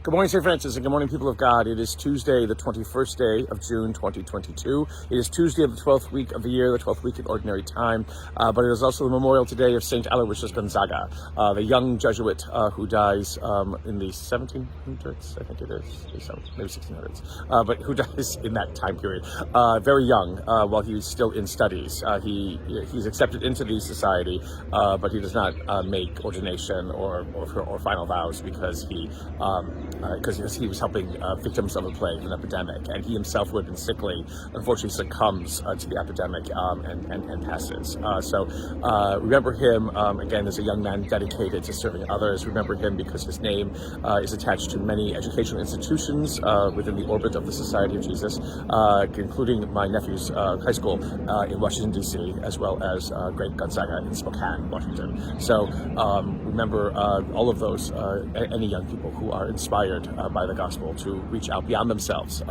Good morning, St. Francis, and good morning, people of God. It is Tuesday, the 21st day of June, 2022. It is Tuesday of the 12th week of the year, the 12th week in Ordinary Time, but it is also the memorial today of St. Aloysius Gonzaga, the young Jesuit who dies in the 1700s, I think it is, maybe 1600s, but who dies in that time period, very young, while he's still in studies. He's accepted into the society, but he does not make ordination or final vows because he was helping victims of a plague, an epidemic, and he himself, who had been sickly, unfortunately succumbs to the epidemic and passes. So remember him, again, as a young man dedicated to serving others. Remember him because his name is attached to many educational institutions within the orbit of the Society of Jesus, including my nephew's high school in Washington, D.C., as well as Great Gonzaga in Spokane, Washington. So remember all of those, any young people who are inspired by the gospel to reach out beyond themselves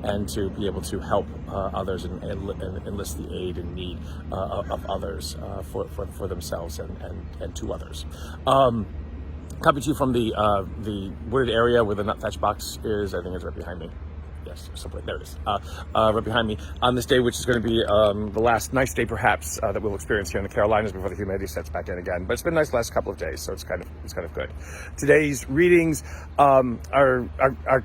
and to be able to help others and enlist the aid and need of others for themselves and to others. Coming to you from the wooded area where the nut thatch box is, I think it's right behind me. Yes, something, there it is, right behind me, on this day, which is going to be the last nice day, perhaps, that we'll experience here in the Carolinas before the humidity sets back in again. But it's been nice the last couple of days, so it's kind of good. Today's readings are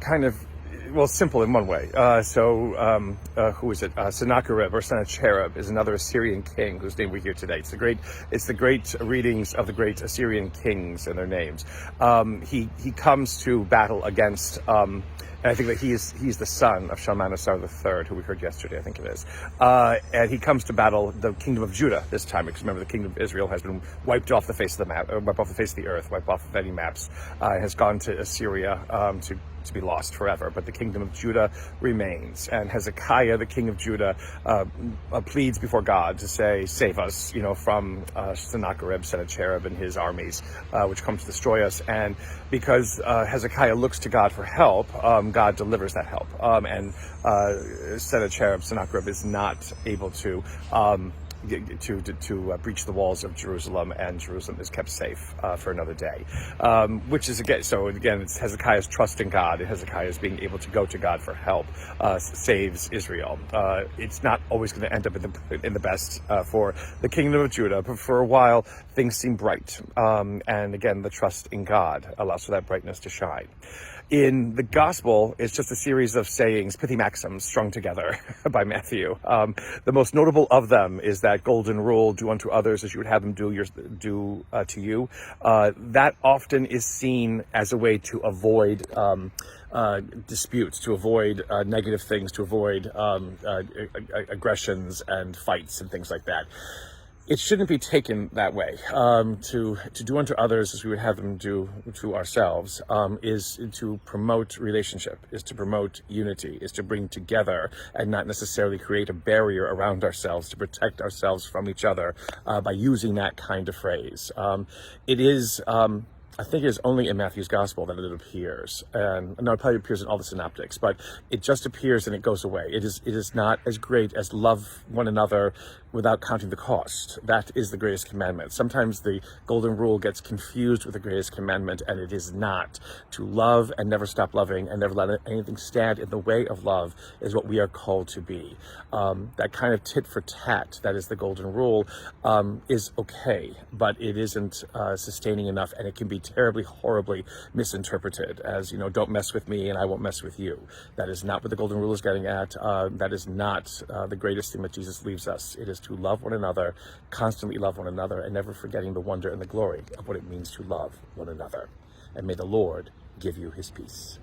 kind of, well, simple in one way. Who is it? Sennacherib, or Sennacherib, is another Assyrian king whose name we hear today. It's the great readings of the great Assyrian kings and their names. He comes to battle against. And I think that he's the son of Shalmaneser III, who we heard yesterday, I think it is. And he comes to battle the kingdom of Judah this time, because remember, the kingdom of Israel has been wiped off the face of the map, wiped off the face of the earth, wiped off of any maps, has gone to Assyria to be lost forever. But the kingdom of Judah remains. And Hezekiah, the king of Judah, pleads before God to say, save us, from Sennacherib, Sennacherib, and his armies, which come to destroy us. And because Hezekiah looks to God for help, God delivers that help. And Sennacherib is not able to breach the walls of Jerusalem, and Jerusalem is kept safe for another day. Which is again, it's Hezekiah's trust in God, and Hezekiah's being able to go to God for help saves Israel. It's not always going to end up in the best for the kingdom of Judah, but for a while things seem bright. And again, the trust in God allows for that brightness to shine. In the gospel, it's just a series of sayings, pithy maxims strung together by Matthew. The most notable of them is that golden rule, do unto others as you would have them do to you. That often is seen as a way to avoid disputes, to avoid negative things, to avoid aggressions and fights and things like that. It shouldn't be taken that way. To do unto others as we would have them do to ourselves is to promote relationship, is to promote unity, is to bring together and not necessarily create a barrier around ourselves, to protect ourselves from each other by using that kind of phrase. It is... I think it is only in Matthew's gospel that it appears, and no, it probably appears in all the synoptics, but it just appears and it goes away. It is not as great as love one another without counting the cost. That is the greatest commandment. Sometimes the golden rule gets confused with the greatest commandment, and it is not. To love and never stop loving and never let anything stand in the way of love is what we are called to be. That kind of tit for tat, that is the golden rule, is okay, but it isn't sustaining enough, and it can be terribly, horribly misinterpreted as, don't mess with me and I won't mess with you. That is not what the golden rule is getting at. That is not the greatest thing that Jesus leaves us. It is to love one another, constantly love one another, and never forgetting the wonder and the glory of what it means to love one another. And may the Lord give you his peace.